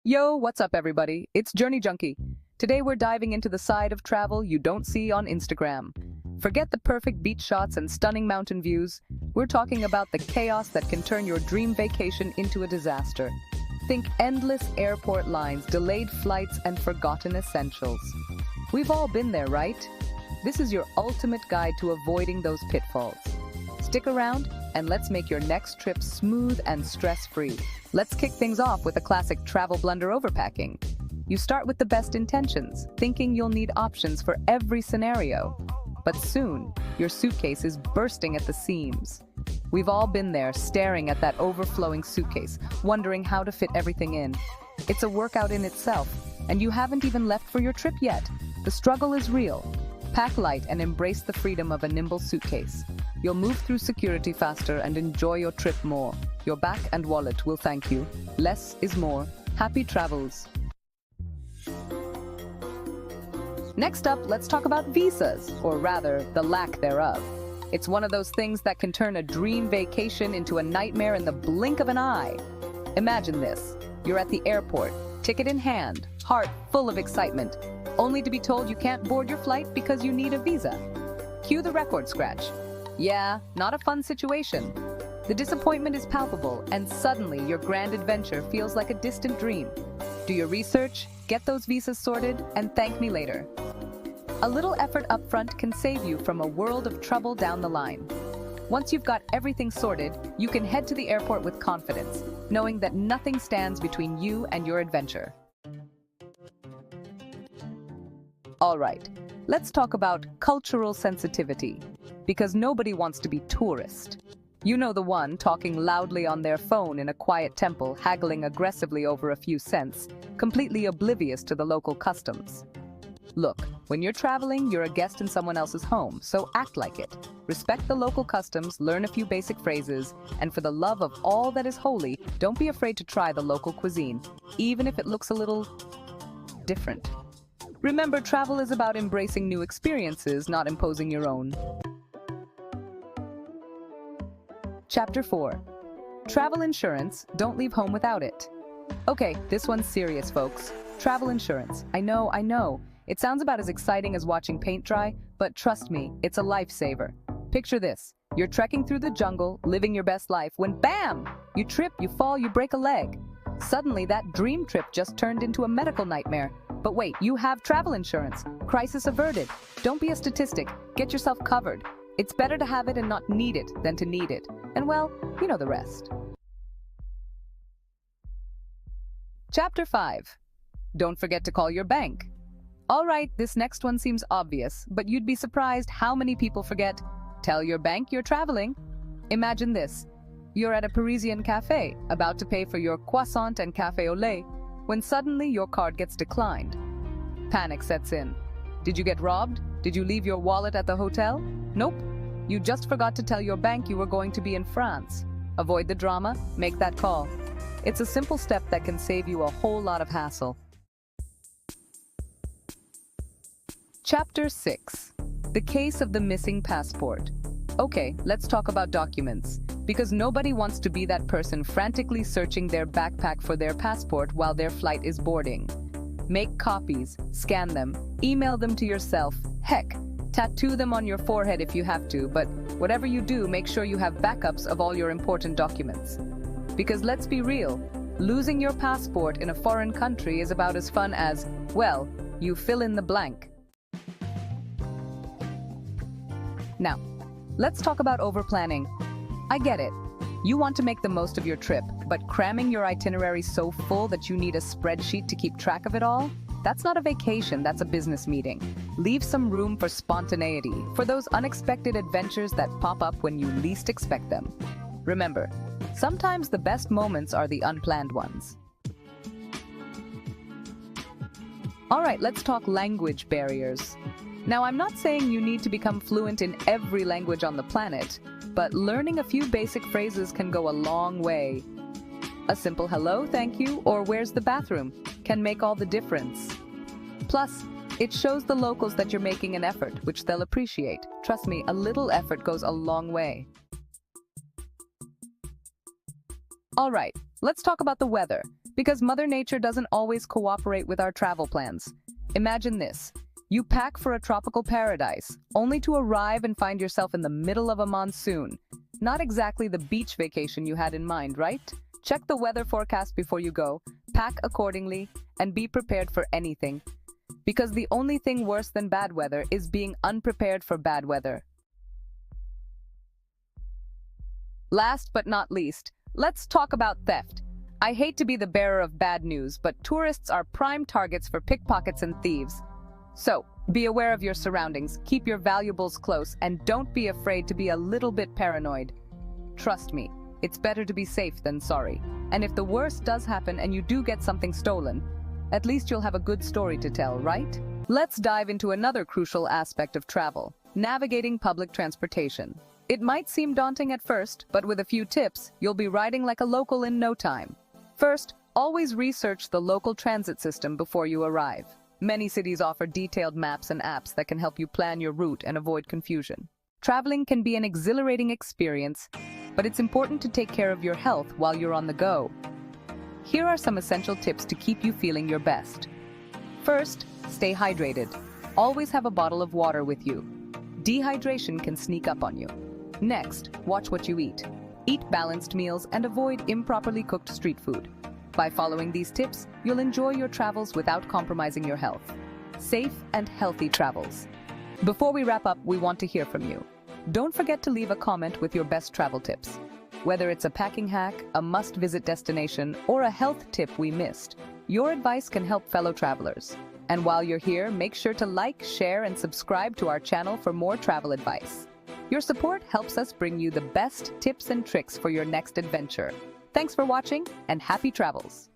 Yo, what's up everybody? It's Journey Junkie. Today we're diving into the side of travel you don't see on Instagram. Forget the perfect beach shots and stunning mountain views. We're talking about the chaos that can turn your dream vacation into a disaster. Think endless airport lines, delayed flights, and forgotten essentials. We've all been there, right? This is your ultimate guide to avoiding those pitfalls. Stick around and let's make your next trip smooth and stress-free. Let's kick things off with a classic travel blunder: overpacking. You start with the best intentions, thinking you'll need options for every scenario. But soon, your suitcase is bursting at the seams. We've all been there, staring at that overflowing suitcase, wondering how to fit everything in. It's a workout in itself, and you haven't even left for your trip yet. The struggle is real. Pack light and embrace the freedom of a nimble suitcase. You'll move through security faster and enjoy your trip more. Your back and wallet will thank you. Less is more. Happy travels. Next up, let's talk about visas, or rather, the lack thereof. It's one of those things that can turn a dream vacation into a nightmare in the blink of an eye. Imagine this. You're at the airport, ticket in hand, heart full of excitement, only to be told you can't board your flight because you need a visa. Cue the record scratch. Yeah, not a fun situation. The disappointment is palpable, and suddenly your grand adventure feels like a distant dream. Do your research, get those visas sorted, and thank me later. A little effort up front can save you from a world of trouble down the line. Once you've got everything sorted, you can head to the airport with confidence, knowing that nothing stands between you and your adventure. All right, let's talk about cultural sensitivity, because nobody wants to be tourist. You know, the one talking loudly on their phone in a quiet temple, haggling aggressively over a few cents, completely oblivious to the local customs. Look, when you're traveling, you're a guest in someone else's home, so act like it. Respect the local customs, learn a few basic phrases, and for the love of all that is holy, don't be afraid to try the local cuisine, even if it looks a little different. Remember, travel is about embracing new experiences, not imposing your own. Chapter 4. Travel insurance, don't leave home without it. Okay, this one's serious, folks. Travel insurance. I know. It sounds about as exciting as watching paint dry, but trust me, it's a lifesaver. Picture this. You're trekking through the jungle, living your best life, when BAM! You trip, you fall, you break a leg. Suddenly, that dream trip just turned into a medical nightmare. But wait, you have travel insurance. Crisis averted. Don't be a statistic. Get yourself covered. It's better to have it and not need it than to need it. And well, you know the rest. Chapter 5. Don't forget to call your bank. All right, this next one seems obvious, but you'd be surprised how many people forget. Tell your bank you're traveling. Imagine this. You're at a Parisian cafe, about to pay for your croissant and café au lait, when suddenly your card gets declined. Panic sets in. Did you get robbed? Did you leave your wallet at the hotel? Nope. You just forgot to tell your bank you were going to be in France. Avoid the drama, make that call. It's a simple step that can save you a whole lot of hassle. Chapter 6. The case of the missing passport. Okay, let's talk about documents, because nobody wants to be that person frantically searching their backpack for their passport while their flight is boarding. Make copies, scan them, email them to yourself. Heck, tattoo them on your forehead if you have to, but whatever you do, make sure you have backups of all your important documents. Because let's be real, losing your passport in a foreign country is about as fun as, well, you fill in the blank. Now, let's talk about overplanning. I get it. You want to make the most of your trip, but cramming your itinerary so full that you need a spreadsheet to keep track of it all? That's not a vacation, that's a business meeting. Leave some room for spontaneity, for those unexpected adventures that pop up when you least expect them. Remember, sometimes the best moments are the unplanned ones. All right, let's talk language barriers. Now, I'm not saying you need to become fluent in every language on the planet, but learning a few basic phrases can go a long way. A simple hello, thank you, or where's the bathroom can make all the difference. Plus, it shows the locals that you're making an effort, which they'll appreciate. Trust me, a little effort goes a long way. All right, let's talk about the weather, Because Mother Nature doesn't always cooperate with our travel plans. Imagine this. You pack for a tropical paradise, only to arrive and find yourself in the middle of a monsoon. Not exactly the beach vacation you had in mind, right? Check the weather forecast before you go, pack accordingly, and be prepared for anything. Because the only thing worse than bad weather is being unprepared for bad weather. Last but not least, let's talk about theft. I hate to be the bearer of bad news, but tourists are prime targets for pickpockets and thieves. So, be aware of your surroundings, keep your valuables close, and don't be afraid to be a little bit paranoid. Trust me, it's better to be safe than sorry. And if the worst does happen and you do get something stolen, at least you'll have a good story to tell, right? Let's dive into another crucial aspect of travel: navigating public transportation. It might seem daunting at first, but with a few tips, you'll be riding like a local in no time. First, always research the local transit system before you arrive. Many cities offer detailed maps and apps that can help you plan your route and avoid confusion. Traveling can be an exhilarating experience, but it's important to take care of your health while you're on the go. Here are some essential tips to keep you feeling your best. First, stay hydrated. Always have a bottle of water with you. Dehydration can sneak up on you. Next, watch what you eat. Eat balanced meals and avoid improperly cooked street food. By following these tips, you'll enjoy your travels without compromising your health. Safe and healthy travels. Before we wrap up, we want to hear from you. Don't forget to leave a comment with your best travel tips. Whether it's a packing hack, a must-visit destination, or a health tip we missed, your advice can help fellow travelers. And while you're here, make sure to like, share, and subscribe to our channel for more travel advice. Your support helps us bring you the best tips and tricks for your next adventure. Thanks for watching, and happy travels!